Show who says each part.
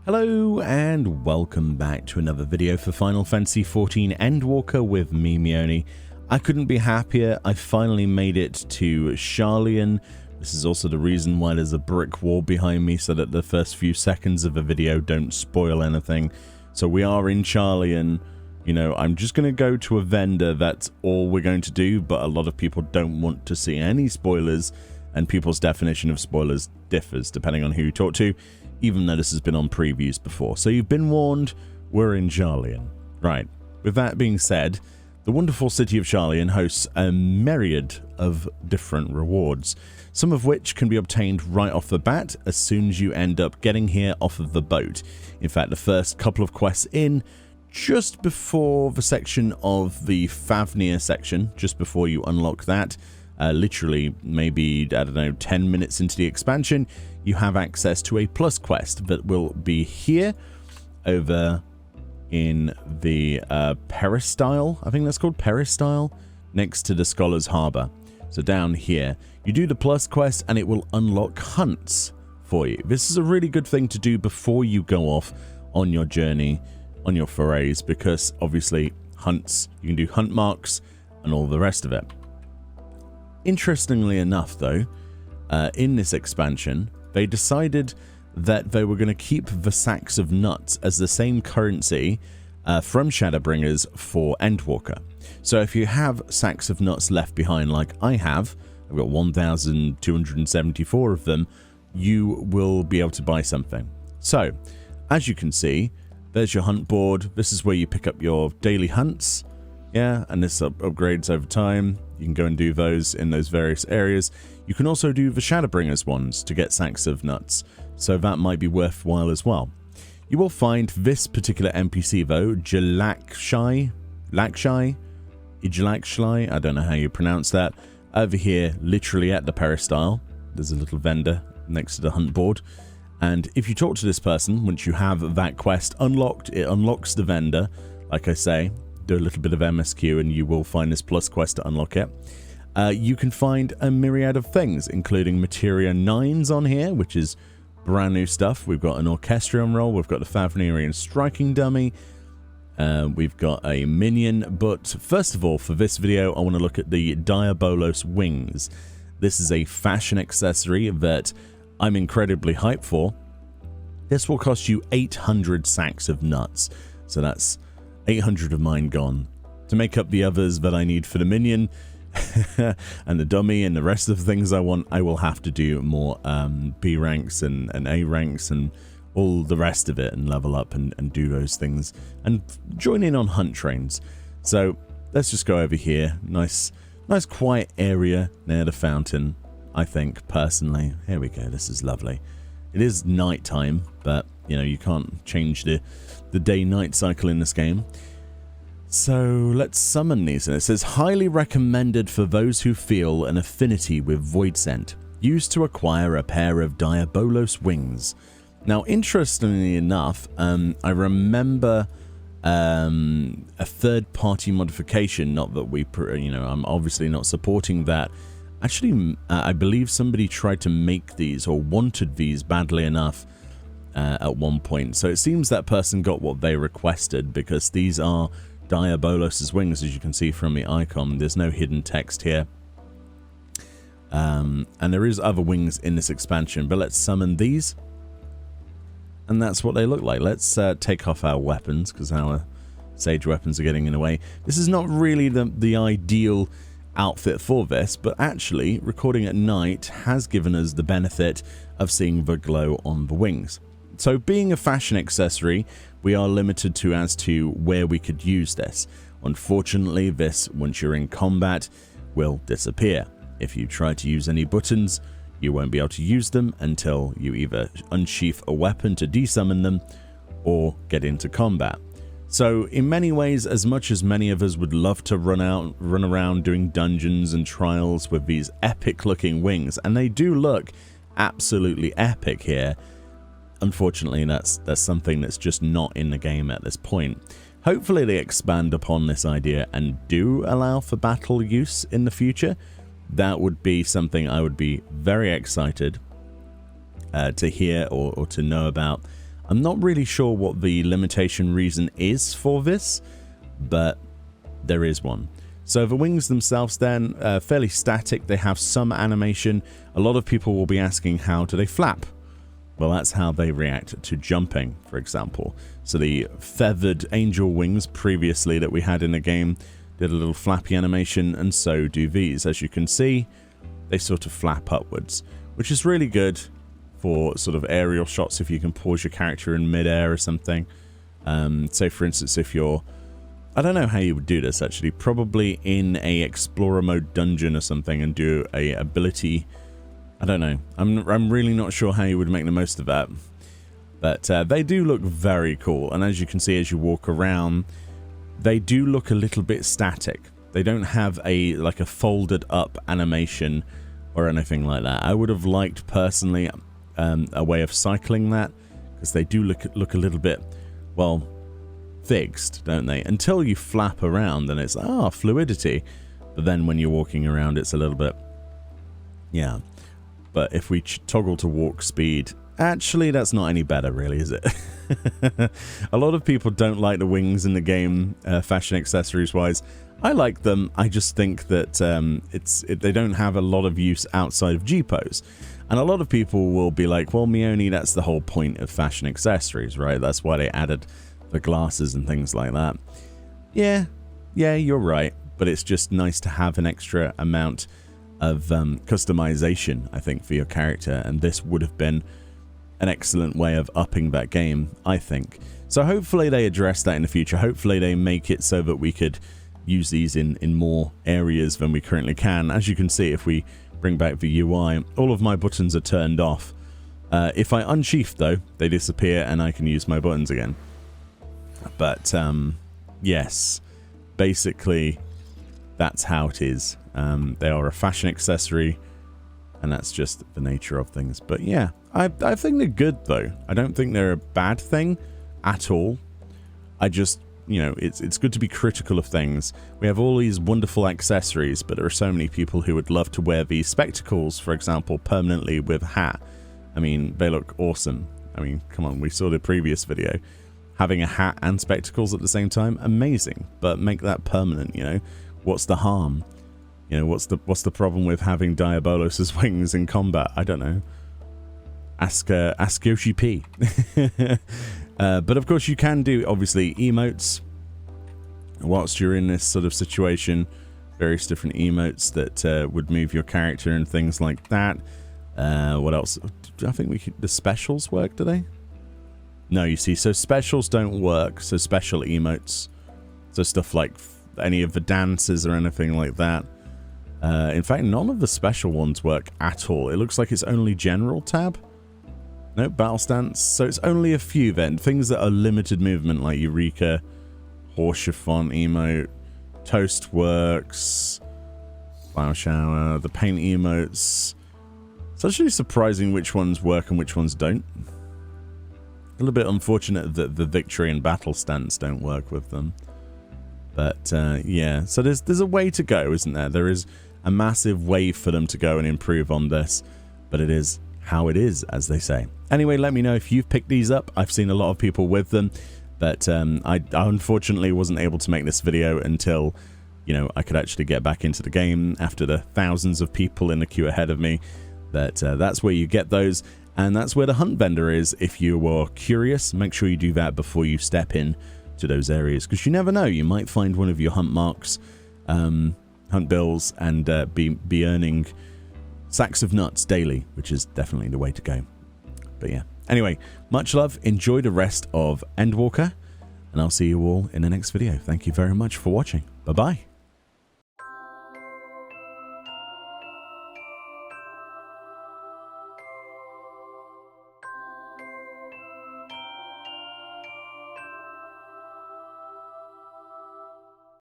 Speaker 1: Hello and welcome back to another video for Final Fantasy XIV Endwalker with me, Meoni. I couldn't be happier. I finally made it to Sharlayan. This is also the reason why there's a brick wall behind me, so that the first few seconds of a video don't spoil anything. So we are in Sharlayan. You know, I'm just going to go to a vendor. That's all we're going to do, but a lot of people don't want to see any spoilers, and people's definition of spoilers differs depending on who you talk to, even though this has been on previews before. So you've been warned, we're in Sharlayan. Right, with that being said, the wonderful city of Sharlayan hosts a myriad of different rewards, some of which can be obtained right off the bat as soon as you end up getting here off of the boat. In fact, the first couple of quests in, just before the section of the FFXIV section, just before you unlock that, literally maybe, I don't know, 10 minutes into the expansion, you have access to a plus quest that will be here over in the Peristyle, I think that's called Peristyle, next to the Scholar's Harbour. So down here, you do the plus quest and it will unlock hunts for you. This is a really good thing to do before you go off on your journey, on your forays, because obviously hunts, you can do hunt marks and all the rest of it. Interestingly enough though, in this expansion, they decided that they were going to keep the sacks of nuts as the same currency from Shadowbringers for Endwalker. So if you have sacks of nuts left behind like I have, I've got 1,274 of them, you will be able to buy something. So, as you can see, there's your hunt board. This is where you pick up your daily hunts. Yeah, and this upgrades over time. You can go and do those in those various areas. You can also do the Shadowbringers ones to get sacks of nuts, so that might be worthwhile as well. You will find this particular NPC though, Ijlakshai, I don't know how you pronounce that, over here literally at the Peristyle. There's a little vendor next to the hunt board, and if you talk to this person, once you have that quest unlocked, it unlocks the vendor. Like I say, do a little bit of MSQ and you will find this plus quest to unlock it. You can find a myriad of things, including Materia 9s on here, which is brand new stuff. We've got an Orchestrion roll, we've got the Favnerian striking dummy, we've got a minion, but first of all, for this video, I want to look at the Diabolos wings. This is a fashion accessory that I'm incredibly hyped for. This will cost you 800 sacks of nuts, so that's 800 of mine gone. To make up the others that I need for the minion and the dummy and the rest of the things I want, I will have to do more B ranks and A ranks and all the rest of it, and level up and do those things and join in on hunt trains. So let's just go over here. Nice quiet area near the fountain, I think, personally. Here we go. This is lovely. It is night time, but you know, you can't change the day-night cycle in this game. So let's summon these, and it says highly recommended for those who feel an affinity with Void Scent, used to acquire a pair of Diabolos wings. Now, interestingly enough, I remember a third-party modification. Not that we, you know, I'm obviously not supporting that. Actually, I believe somebody tried to make these or wanted these badly enough at one point. So it seems that person got what they requested, because these are Diabolos' wings, as you can see from the icon. There's no hidden text here. And there is other wings in this expansion, but let's summon these. And that's what they look like. Let's take off our weapons, because our sage weapons are getting in the way. This is not really the ideal outfit for this, but actually recording at night has given us the benefit of seeing the glow on the wings. So being a fashion accessory, we are limited as to where we could use this. Unfortunately, this, once you're in combat, will disappear. If you try to use any buttons, you won't be able to use them until you either unsheath a weapon to desummon them or get into combat. So in many ways, as much as many of us would love to run around doing dungeons and trials with these epic looking wings, and they do look absolutely epic here, unfortunately that's something that's just not in the game at this point. Hopefully they expand upon this idea and do allow for battle use in the future. That would be something I would be very excited to hear or to know about. I'm not really sure what the limitation reason is for this, but there is one. So the wings themselves then, fairly static. They have some animation. A lot of people will be asking, how do they flap? Well, that's how they react to jumping, for example. So the feathered angel wings previously that we had in the game did a little flappy animation, and so do these. As you can see, they sort of flap upwards, which is really good for sort of aerial shots if you can pause your character in midair or something. So for instance, if you're... I don't know how you would do this actually. Probably in a explorer mode dungeon or something and do a ability... I don't know. I'm really not sure how you would make the most of that. But they do look very cool. And as you can see as you walk around, they do look a little bit static. They don't have like a folded up animation or anything like that. I would have liked personally a way of cycling that, because they do look a little bit, well, fixed, don't they? Until you flap around and it's fluidity. But then when you're walking around, it's a little bit, yeah. But if we toggle to walk speed, actually that's not any better really, is it? A lot of people don't like the wings in the game, fashion accessories wise. I like them. I just think that they don't have a lot of use outside of G-pose. And a lot of people will be like, well, Meoni, that's the whole point of fashion accessories, right? That's why they added the glasses and things like that. Yeah, you're right. But it's just nice to have an extra amount of customization, I think, for your character. And this would have been an excellent way of upping that game, I think. So hopefully they address that in the future. Hopefully they make it so that we could use these in more areas than we currently can. As you can see, if we bring back the UI, all of my buttons are turned off. If I unsheath though, they disappear and I can use my buttons again. But yes, basically that's how it is. They are a fashion accessory, and that's just the nature of things. But yeah, I think they're good though. I don't think they're a bad thing at all. I just, you know, it's good to be critical of things. We have all these wonderful accessories, but there are so many people who would love to wear these spectacles, for example, permanently with a hat. I mean, they look awesome. I mean, come on, we saw the previous video. Having a hat and spectacles at the same time, amazing. But make that permanent, you know. What's the harm? You know, what's the problem with having Diabolos' wings in combat? I don't know. Ask Yoshi P. But of course you can do, obviously, emotes whilst you're in this sort of situation. Various different emotes that would move your character and things like that. What else? I think the specials work, do they? No, you see, so specials don't work. So special emotes. So stuff like any of the dances or anything like that. In fact, none of the special ones work at all. It looks like it's only general tab. Nope, battle stance. So it's only a few then. Things that are limited movement like Eureka, Horse Chiffon emote, Toast works, Flower Shower, the paint emotes. It's actually surprising which ones work and which ones don't. A little bit unfortunate that the victory and battle stance don't work with them. But yeah, so there's a way to go, isn't there? There is a massive way for them to go and improve on this, but it is how it is, as they say. Anyway, let me know if you've picked these up. I've seen a lot of people with them, but I unfortunately wasn't able to make this video until, you know, I could actually get back into the game after the thousands of people in the queue ahead of me. But that's where you get those, and that's where the hunt vendor is. If you are curious, make sure you do that before you step in to those areas, because you never know, you might find one of your hunt marks, hunt bills, and be earning sacks of nuts daily, which is definitely the way to go. But yeah, anyway, much love, enjoy the rest of Endwalker, and I'll see you all in the next video. Thank you very much for watching. Bye bye.